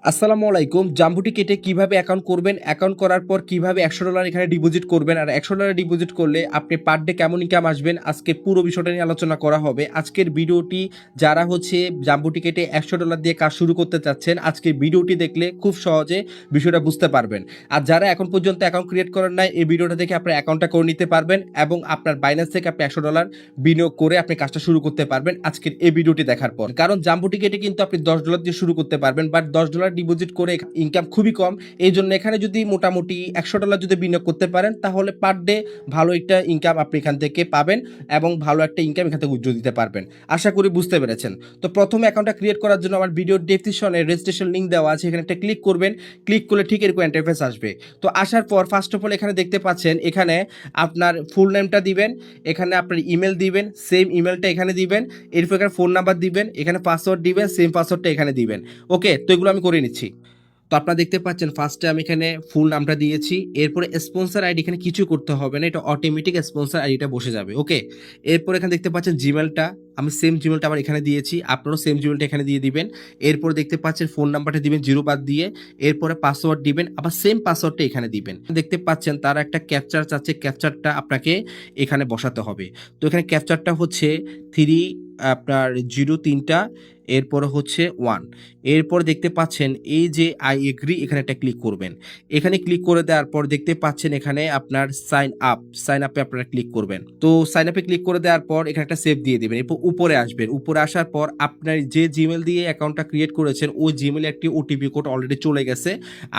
আসসালামু আলাইকুম। জাম্বুটি কেটে কিভাবে অ্যাকাউন্ট করবেন, অ্যাকাউন্ট করার পর কিভাবে $100 এখানে ডিপোজিট করবেন, আর $100 ডিপোজিট করলে আপনি পার ডে কেমন ইনকাম আসবেন, আজকে পুরো বিষয়টা নিয়ে আলোচনা করা হবে। আজকের ভিডিওটি যারা জাম্বুটি কেটে $100 দিয়ে কাজ শুরু করতে চাচ্ছেন, আজকের ভিডিওটি দেখলে খুব সহজে বিষয়টা বুঝতে পারবেন। আর যারা এখন পর্যন্ত অ্যাকাউন্ট ক্রিয়েট করেন নাই, এই ভিডিওটা দেখে আপনার অ্যাকাউন্টটা করে নিতে পারবেন এবং আপনার বাইন্যান্স থেকে আপনি $100 বিনিয়োগ করে আপনি কাজটা শুরু করতে পারবেন আজকের এই ভিডিওটি দেখার পর। কারণ জাম্বুটি কেটে কিন্তু আপনি $10 দিয়ে শুরু করতে পারবেন, বাট $10 ডিপোজিট করে ইনকাম খুবই কম। এই জন্য এখানে যদি মোটামুটি $100 যদি বিনিয়োগ করতে পারেন, তাহলে পার ডে ভালো একটা ইনকাম আপনি এখান থেকে পাবেন এবং ভালো একটা ইনকাম এখান থেকে উজ্জ্বল দিতে পারবেন। আশা করি বুঝতে পেরেছেন। তো প্রথমে অ্যাকাউন্টটা ক্রিয়েট করার জন্য আমার ভিডিওর ডেসক্রিপশনে রেজিস্ট্রেশন লিঙ্ক দেওয়া আছে, এখানে একটা ক্লিক করবেন। ক্লিক করলে ঠিক এরকম ইন্টারফেস আসবে। তো আসার পর ফার্স্ট অফ অল এখানে দেখতে পাচ্ছেন, এখানে আপনার ফুল নেমটা দিবেন, এখানে আপনার ইমেল দিবেন, সেম ইমেলটা এখানে দিবেন, এরপর এখানে ফোন নাম্বার দিবেন, এখানে পাসওয়ার্ড দিবেন, সেম পাসওয়ার্ডটা এখানে দিবেন। ওকে, তো এগুলো আমি করে নিচ্ছি। তো আপনারা দেখতে পাচ্ছেন ফার্স্টে আমি এখানে ফুল নামটা দিয়েছি, এরপরে স্পন্সর আইডি এখানে কিছু করতে হবে না, এটা অটোমেটিক স্পন্সর আইডিটা বসে যাবে। ওকে, এরপর এখানে দেখতে পাচ্ছেন জিমেলটা, আমি সেম জিমেলটা আবার এখানে দিয়েছি, আপনারাও সেম জিমেলটা এখানে দিয়ে দিবেন। এরপর দেখতে পাচ্ছেন ফোন নাম্বারটা দিবেন 0 বাদ দিয়ে, এরপরে পাসওয়ার্ড দিবেন, আবার সেম পাসওয়ার্ডটা এখানে দিবেন। দেখতে পাচ্ছেন তারা একটা ক্যাপচার চাচ্ছে, ক্যাপচারটা আপনাকে এখানে বসাতে হবে। তো এখানে ক্যাপচারটা হচ্ছে 3 আপনার 0 3টা, এরপরে হচ্ছে 1। এরপর দেখতে পাচ্ছেন এই যে আই এগ্রি, এখানে একটা ক্লিক করবেন। এখানে ক্লিক করে দেওয়ার পর দেখতে পাচ্ছেন এখানে আপনার সাইন আপে আপনারা ক্লিক করবেন। তো সাইন আপে ক্লিক করে দেওয়ার পর এখানে একটা সেভ দিয়ে দেবেন। এরপর উপরে আসবেন, উপরে আসার পর আপনার যে জিমেল দিয়ে অ্যাকাউন্টটা ক্রিয়েট করেছেন ওই জিমেলে একটি ওটিপি কোড অলরেডি চলে গেছে।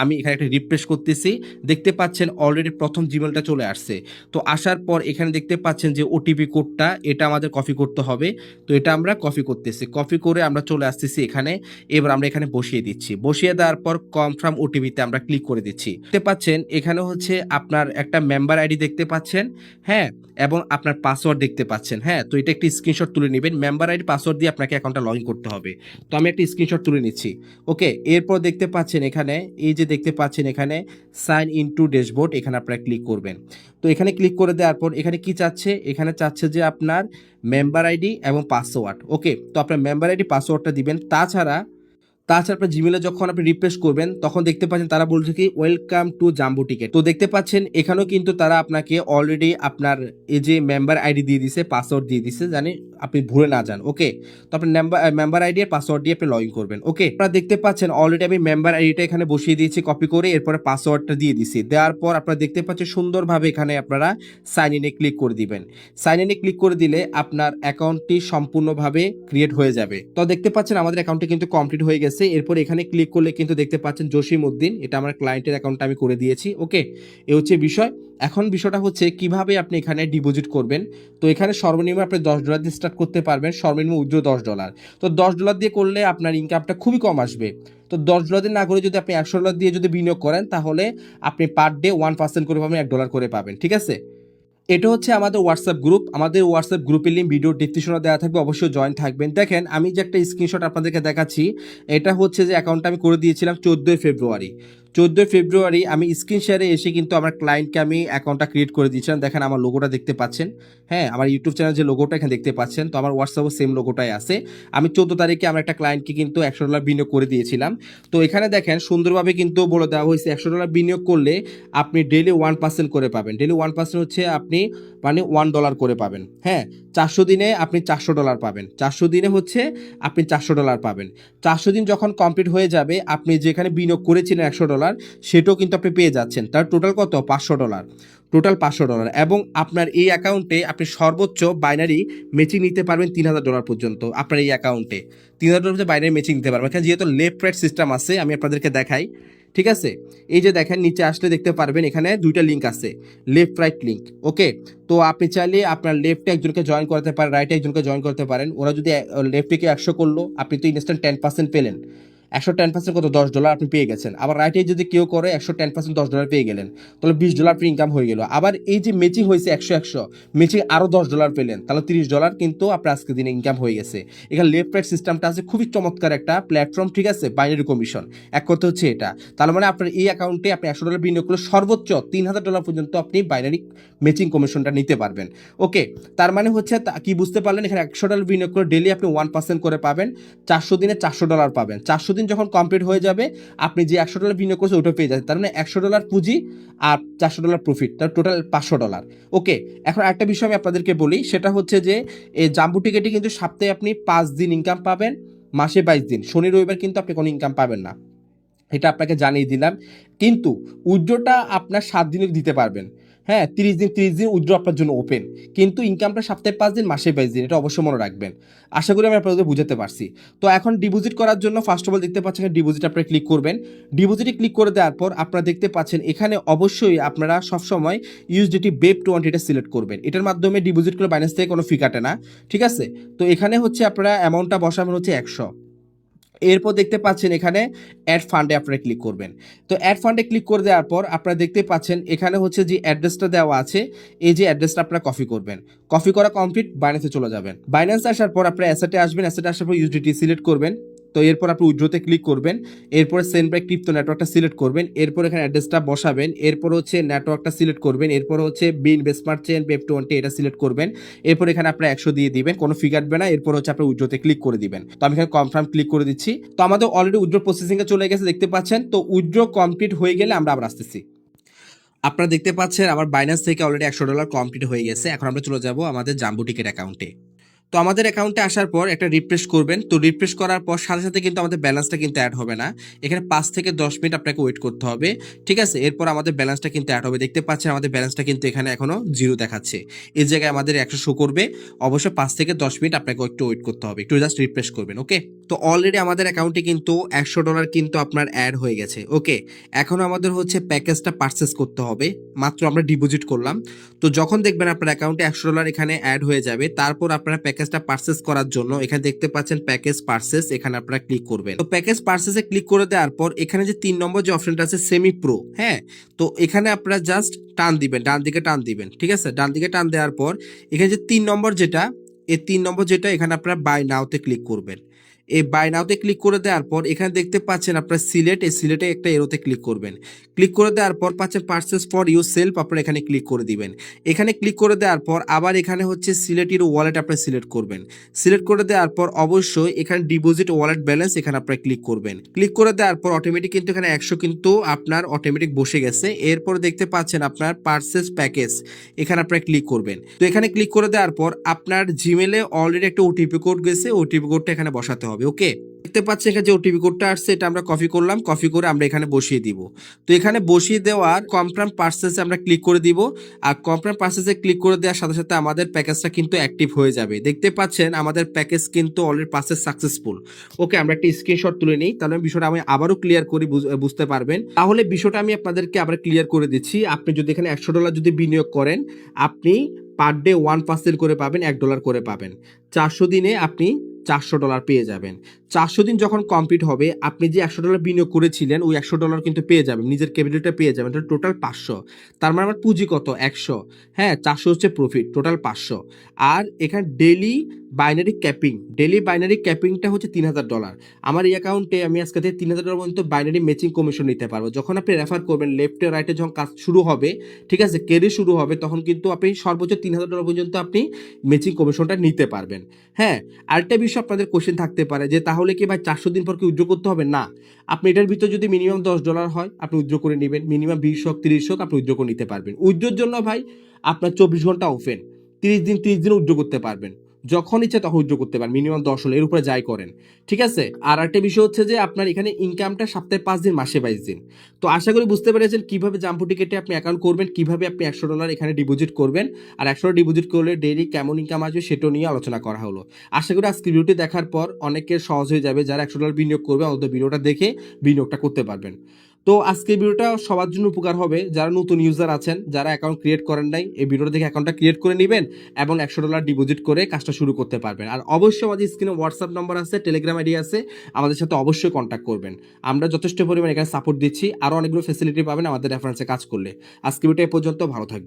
আমি এখানে একটা রিফ্রেশ করতেছি, দেখতে পাচ্ছেন অলরেডি প্রথম জিমেলটা চলে আসছে। তো আসার পর এখানে দেখতে পাচ্ছেন যে ওটিপি কোডটা, এটা আমাদের কপি করতে হবে। তো এটা আমরা কপি করতেছি, কপি করে আমরা চলে আসতেছি এখানে। এবার আমরা এখানে বসিয়ে দিচ্ছি, বসিয়ে দেওয়ার পর কনফার্ম ওটিপিতে আমরা ক্লিক করে দিচ্ছি। দেখতে পাচ্ছেন এখানে আপনার একটা মেম্বার আইডি দেখতে পাচ্ছেন, হ্যাঁ, এবং আপনার পাসওয়ার্ড দেখতে পাচ্ছেন। হ্যাঁ, তো এটা একটি স্ক্রিনশট তুলে নেবেন, মেম্বার আইডি পাসওয়ার্ড দিয়ে আপনাকে অ্যাকাউন্টটা লগ ইন করতে হবে। তো আমি একটা স্ক্রিনশট তুলে নিচ্ছি। ওকে, এরপর দেখতে পাচ্ছেন এখানে এই যে দেখতে পাচ্ছেন এখানে সাইন ইন টু ড্যাশবোর্ড, এখানে আপনারা ক্লিক করবেন। তো এখানে ক্লিক করে দেওয়ার পর এখানে কি চাচ্ছে, এখানে চাচ্ছে যে আপনার মেম্বার আইডি এবং পাসওয়ার্ড। ওকে, তো আপনার মেম্বার আইডি পাসওয়ার্ডটা দিবেন। তাছাড়া আপনার জিমেলে যখন আপনি রিফ্রেশ করবেন তখন দেখতে পাচ্ছেন তারা বলছে কি ওয়েলকাম টু জাম্বো টিকেট। তো দেখতে পাচ্ছেন এখানেও কিন্তু তারা আপনাকে অলরেডি আপনার এই যে মেম্বার আইডি দিয়ে দিছে, পাসওয়ার্ড দিয়ে দিছে, জানি আপনি ভুলে না যান। ওকে, তো আপনি মেম্বার আইডি আর পাসওয়ার্ড দিয়ে আপনি লগ ইন করবেন। ওকে, আপনারা দেখতে পাচ্ছেন অলরেডি আমি মেম্বার আইডিটা এখানে বসিয়ে দিয়েছি কপি করে, এরপরে পাসওয়ার্ডটা দিয়ে দিছি। দেওয়ার পর আপনারা দেখতে পাচ্ছেন সুন্দরভাবে এখানে আপনারা সাইন ইনে ক্লিক করে দিবেন। সাইন ইনে ক্লিক করে দিলে আপনার অ্যাকাউন্টটি সম্পূর্ণভাবে ক্রিয়েট হয়ে যাবে। তো দেখতে পাচ্ছেন আমাদের অ্যাকাউন্টটি কিন্তু কমপ্লিট হয়ে গেছে। এরপর এখানে ক্লিক করলে কিন্তু দেখতে পাচ্ছেন জসিম উদ্দিন, এটা আমার ক্লায়েন্টের অ্যাকাউন্টটা আমি করে দিয়েছি। ওকে, এ হচ্ছে বিষয়। এখন বিষয়টা হচ্ছে কিভাবে আপনি এখানে ডিপোজিট করবেন। তো এখানে সর্বনিম্ন আপনি $10 দিয়ে স্টার্ট করতে পারবেন, সর্বনিম্ন উইথড্র $10। তো $10 দিয়ে করলে আপনার ইনকামটা খুবই কম আসবে। তো $10 দিয়ে না করে যদি আপনি $100 দিয়ে যদি বিনিয়োগ করেন, তাহলে আপনি পার ডে 1% করে পাবেন, $1 করে পাবেন। ঠিক আছে, এটা হচ্ছে আমাদের হোয়াটসঅ্যাপ গ্রুপ। আমাদের হোয়াটসঅ্যাপ গ্রুপের লিঙ্ক ভিডিও ডেসক্রিপশনে দেওয়া থাকবে, অবশ্যই জয়েন থাকবেন। দেখেন আমি যে একটা স্ক্রিনশট আপনাদেরকে দেখাচ্ছি, এটা হচ্ছে যে অ্যাকাউন্টটা আমি করে দিয়েছিলাম 14 ফেব্রুয়ারি। 14 ফেব্রুয়ারি আমি স্ক্রিন শেয়ারে এসে কিন্তু আমার ক্লায়েন্টকে আমি অ্যাকাউন্টটা ক্রিয়েট করে দিয়েছিলাম। দেখেন আমার লোগোটা দেখতে পাচ্ছেন, হ্যাঁ, আমার ইউটিউব চ্যানেল যে লোগোটা এখানে দেখতে পাচ্ছেন, তো আমার হোয়াটসঅ্যাপও সেম লোগোটাই আছে। আমি 14 তারিখে আমার একটা ক্লায়েন্টকে কিন্তু $100 বিনিয়োগ করে দিয়েছিলাম। তো এখানে দেখেন সুন্দরভাবে কিন্তু বলে দেওয়া হয়েছে $100 বিনিয়োগ করলে আপনি ডেলি 1% করে পাবেন। ডেলি 1% হচ্ছে আপনি মানে $1 করে পাবেন। হ্যাঁ, 400 দিনে আপনি $400 পাবেন। 400 দিনে হচ্ছে আপনি $400 পাবেন। 400 দিন যখন কমপ্লিট হয়ে যাবে, আপনি যেখানে বিনিয়োগ করেছিলেন $100, সেটাও কিন্তু আপনি পেয়ে যাচ্ছেন। তার টোটাল কত? $500। টোটাল $500, এবং আপনার এই অ্যাকাউন্টে আপনি সর্বোচ্চ বাইনারি ম্যাচিং নিতে পারবেন $3000 পর্যন্ত। আপনার এই অ্যাকাউন্টে $3000 বাইনারি ম্যাচিং নিতে পারবেন। এখানে যেহেতু লেফট রাইট সিস্টেম আছে, আমি আপনাদেরকে দেখাই। ঠিক আছে, এই যে দেখেন নিচে আসলে দেখতে পারবেন এখানে দুইটা লিঙ্ক আছে, লেফট রাইট লিঙ্ক। ওকে, তো আপনি চাইলে আপনার লেফটে একজনকে জয়েন করতে পারেন, রাইটে একজনকে জয়েন করতে পারেন। ওরা যদি লেফটে কেউ 100 করলো, আপনি তো ইনস্ট্যান্ট 10% পেলেন। 110% কত? $10 আপনি পেয়ে গেছেন। আবার রাইটে যদি কেউ করে 110% $10 পেয়ে গেলেন, তাহলে $20 আপনি ইনকাম হয়ে গেল। আবার এই যে ম্যাচিং হয়েছে 100 ম্যাচিং আরও $10 পেলেন, তাহলে $30 কিন্তু আপনার আজকে দিনে ইনকাম হয়ে গেছে। এখানে লেফট রাইট সিস্টেমটা আছে, খুবই চমৎকার একটা প্ল্যাটফর্ম। ঠিক আছে, বাইনারি কমিশন এক কথা হচ্ছে এটা। তার মানে আপনার এই অ্যাকাউন্টে আপনি $100 বিনিয়োগ করলে সর্বোচ্চ $3000 পর্যন্ত আপনি বাইনারি ম্যাচিং কমিশনটা নিতে পারবেন। ওকে, তার মানে হচ্ছে কি বুঝতে পারলেন, এখানে $100 বিনিয়োগ করে ডেলি আপনি 1% করে পাবেন। 400 দিনে $400 পাবেন। 400 দিন দিন যখন কমপ্লিট হয়ে যাবে আপনি যে $100 বিনিয়োগ করছেন ওটা পেয়ে যাবেন। তার মানে $100 পুঁজি আর $400 প্রফিট, তার টোটাল $500। ওকে, এখন আরেকটা বিষয় আমি আপনাদেরকে বলি, সেটা হচ্ছে যে এই জাম্বো টিকেটে কিন্তু সপ্তাহে আপনি 5 দিন ইনকাম পাবেন, মাসে 22 দিন, শনি রবিবার কিন্তু আপনি কোনো ইনকাম পাবেন না, এটা আপনাকে জানিয়ে দিলাম। কিন্তু উইথড্রটা আপনার 7 দিনে দিতে পারবেন। হ্যাঁ, 30 দিন উইথড্র আপনার জন্য ওপেন, কিন্তু ইনকামটা সপ্তাহে 5 দিন, মাসে 22 দিন, এটা অবশ্যই মনে রাখবেন। আশা করি আমি আপনাদের বুঝাতে পারছি। তো এখন ডিপোজিট করার জন্য ফার্স্ট অফ অল দেখতে পাচ্ছেন ডিপোজিট আপনারা ক্লিক করবেন। ডিপোজিটে ক্লিক করে দেওয়ার পর আপনারা দেখতে পাচ্ছেন এখানে অবশ্যই আপনারা সবসময় ইউএসডিটি BEP20 এটা সিলেক্ট করবেন। এটার মাধ্যমে ডিপোজিট করে বাইন্যান্স থেকে কোনো ফি কাটে না, ঠিক আছে? তো এখানে হচ্ছে আপনারা অ্যামাউন্টটা বসাবেন হচ্ছে 100। এরপর দেখতে পাচ্ছেন এখানে অ্যাড ফান্ডে আপনারা ক্লিক করবেন। তো অ্যাড ফান্ডে ক্লিক করে দেওয়ার পর আপনারা দেখতে পাচ্ছেন এখানে হচ্ছে যে অ্যাড্রেসটা দেওয়া আছে, এই যে অ্যাড্রেসটা আপনারা কপি করবেন। কপি করা কমপ্লিট, বাইন্যান্সে চলে যাবেন। বাইন্যান্সে আসার পর আপনারা অ্যাসেটে আসবেন, অ্যাসেটে আসার পর ইউএসডিটি সিলেক্ট করবেন। তো এরপর আপনি উইথড্রোতে ক্লিক করবেন, এরপর সেন্ড বাই ক্রিপ্টো নেটওয়ার্কটা সিলেক্ট করবেন, এরপর এখানে অ্যাড্রেসটা বসাবেন, এরপর হচ্ছে নেটওয়ার্কটা সিলেক্ট করবেন, এরপর হচ্ছে বিনবেসমার্ট চেন BEP20 এটা সিলেক্ট করবেন, এরপর এখানে আপনারা 100 দিয়ে দিবেন, কোনো ফি কাটবে না, এরপর হচ্ছে আপনার উইথড্রোতে ক্লিক করে দিবেন। তো আমি এখানে কনফার্ম ক্লিক করে দিচ্ছি। তো আমাদের অলরেডি উইথড্রো প্রসেসিং এ চলে গেছে দেখতে পাচ্ছেন। তো উইথড্রো কমপ্লিট হয়ে গেলে আমরা আবার আসতেছি। আপনারা দেখতে পাচ্ছেন আমার বাইন্যান্স থেকে অলরেডি $100 কমপ্লিট হয়ে গেছে। এখন আমরা চলে যাব আমাদের জাম্বো টিকেট অ্যাকাউন্টে। তো আমাদের অ্যাকাউন্টে আসার পর একটা রিফ্রেশ করবেন। তো রিফ্রেশ করার পর সাথে সাথে কিন্তু আমাদের ব্যালেন্সটা কিন্তু অ্যাড হবে না, এখানে 5 থেকে 10 মিনিট আপনাকে ওয়েট করতে হবে, ঠিক আছে? এরপর আমাদের ব্যালেন্সটা কিন্তু অ্যাড হবে। দেখতে পাচ্ছেন আমাদের ব্যালেন্সটা কিন্তু এখানে এখনো 0 দেখাচ্ছে, এই জায়গায় আমাদের 100 শো করবে। অবশ্যই 5 থেকে 10 মিনিট আপনাকে একটু ওয়েট করতে হবে, একটু জাস্ট রিফ্রেশ করবেন। ওকে, তো অলরেডি আমাদের অ্যাকাউন্টে কিন্তু $100 কিন্তু আপনার অ্যাড হয়ে গেছে। ওকে, এখন আমাদের হচ্ছে প্যাকেজটা পারচেস করতে হবে, মাত্র আমরা ডিপোজিট করলাম। তো যখন দেখবেন আপনার অ্যাকাউন্টে $100 এখানে অ্যাড হয়ে যাবে, তারপর আপনারা প্যাকেজটা পারচেস করার জন্য এখানে দেখতে পাচ্ছেন প্যাকেজ পারচেস, এখানে আপনারা ক্লিক করবেন। তো প্যাকেজ পারচেসে ক্লিক করে দেওয়ার পর এখানে যে 3 নম্বর যে অপশনটা আছে সেমি প্রো, হ্যাঁ, তো এখানে আপনারা জাস্ট টান দিবেন, ডান দিকে টান দিবেন, ঠিক আছে? ডান দিকে টান দেওয়ার পর এখানে যে 3 নম্বর যেটা, এই 3 নম্বর যেটা, এখানে আপনারা বাই নাওতে ক্লিক করবেন। এই বাই নাওতে ক্লিক করে দেওয়ার পর এখানে দেখতে পাচ্ছেন আপনার সিলেট, এই সিলেটে একটা এরোতে ক্লিক করবেন। ক্লিক করে দেওয়ার পর পাচ্ছেন পারচেস ফর ইউ সেলফ, আপনারা এখানে ক্লিক করে দিবেন। এখানে ক্লিক করে দেওয়ার পর আবার এখানে হচ্ছে সিলেট ইউর ওয়ালেট আপনারা সিলেক্ট করবেন। সিলেক্ট করে দেওয়ার পর অবশ্যই এখানে ডিপোজিট ওয়ালেট ব্যালেন্স এখানে আপনারা ক্লিক করবেন। ক্লিক করে দেওয়ার পর অটোমেটিক কিন্তু এখানে 100 কিন্তু আপনার অটোমেটিক বসে গেছে। এরপর দেখতে পাচ্ছেন আপনার পারচেস প্যাকেজ, এখানে আপনারা ক্লিক করবেন। তো এখানে ক্লিক করে দেওয়ার পর আপনার জিমেলে অলরেডি একটা ওটিপি কোড গেছে, ওটিপি কোডটা এখানে বসাতে হবে। ওকে, দেখতে পাচ্ছেন এখানে যে ওটিপি কোডটা আসছে এটা আমরা কপি করলাম, কপি করে আমরা এখানে বসিয়ে দিব। তো এখানে বসিয়ে দেওয়ার কনফার্ম পারচেসে আমরা ক্লিক করে দিব, আর কনফার্ম পারচেসে ক্লিক করে দেওয়ার সাথে সাথে আমাদের প্যাকেজটা কিন্তু অ্যাক্টিভ হয়ে যাবে। দেখতে পাচ্ছেন আমাদের প্যাকেজ কিন্তু অলরেডি পারচেস সাকসেসফুল। ওকে, আমরা একটা স্ক্রিনশট তুলে নিই, তাহলে বিষয়টা আমি আবারও ক্লিয়ার করি, বুঝতে পারবেন। তাহলে বিষয়টা আমি আপনাদেরকে আবার ক্লিয়ার করে দিচ্ছি। আপনি যদি এখানে $100 যদি বিনিয়োগ করেন, আপনি পার ডে 1% করে পাবেন, $1 করে পাবেন। 400 দিনে আপনি $400 পেয়ে যাবেন। 400 দিন যখন কমপ্লিট হবে আপনি যে $100 বিনিয়োগ করেছিলেন ওই $100 কিন্তু পেয়ে যাবেন, নিজের ক্যাপিটালটা পেয়ে যাবেন, টোটাল 500। তার মানে আমার পুঁজি কত? 100। হ্যাঁ, 400 হচ্ছে প্রফিট, টোটাল 500। আর এখানে ডেলি বাইনারি ক্যাপিংটা হচ্ছে $3000। আমার এই অ্যাকাউন্টে আমি আজকে থেকে $3000 পর্যন্ত বাইনারি ম্যাচিং কমিশন নিতে পারবো। যখন আপনি রেফার করবেন লেফটে রাইটে যখন কাজ শুরু হবে, ঠিক আছে, ক্যারি শুরু হবে, তখন কিন্তু আপনি সর্বোচ্চ $3000 পর্যন্ত আপনি ম্যাচিং কমিশনটা নিতে পারবেন। হ্যাঁ, আরেকটা বিষয় আপনাদের কোশ্চেন থাকতে পারে যে তাহলে কি ভাই 400 দিন পর কি উইথড্র করতে হবে? না, আপনি এটার ভিতর যদি মিনিমাম $10 হয় আপনি উইথড্র করে নেবেন, মিনিমাম 20 হোক 30 হোক আপনি উইথড্র করে নিতে পারবেন। উইথড্রোর জন্য ভাই আপনার 24 ঘন্টা ওপেন, 30 দিন উইথড্র করতে পারবেন, যখন ইচ্ছা তখন উইথড্র করতে পারেন, মিনিমাম 10 হলে, এর উপরে যাই করেন, ঠিক আছে? আর একটা বিষয় হচ্ছে যে আপনার এখানে ইনকামটা সপ্তাহে 5 দিন, মাসে 22 দিন। তো আশা করি বুঝতে পেরেছেন কিভাবে জাম্বো টিকেটে আপনি অ্যাকাউন্ট করবেন, কিভাবে আপনি $100 এখানে ডিপোজিট করবেন, আর $100 ডিপোজিট করলে ডেইলি কেমন ইনকাম আসবে সেটা নিয়ে আলোচনা করা হলো। আশা করি আজকে ভিডিওটি দেখার পর অনেকের সহজ হয়ে যাবে, যারা $100 বিনিয়োগ করবে অন্তত ভিডিওটা দেখে বিনিয়োগটা করতে পারবেন। তো আজকের ভিডিওটা সবার জন্য উপকার হবে, যারা নতুন ইউজার আছেন, যারা অ্যাকাউন্ট ক্রিয়েট করেন নাই, এই ভিডিওটা দেখে অ্যাকাউন্টটা ক্রিয়েট করে নেবেন এবং $100 ডিপোজিট করে কাজটা শুরু করতে পারবেন। আর অবশ্যই আমাদের স্ক্রিনে হোয়াটসঅ্যাপ নাম্বার আছে, টেলিগ্রাম আইডি আছে, আমাদের সাথে অবশ্যই কন্ট্যাক্ট করবেন। আমরা যথেষ্ট পরিমাণে এখানে সাপোর্ট দিচ্ছি, আরও অনেকগুলো ফ্যাসিলিটি পাবেন আমাদের রেফারেন্সে কাজ করলে। আজকে ভিডিওটা এ পর্যন্ত, ভালো থাকবেন।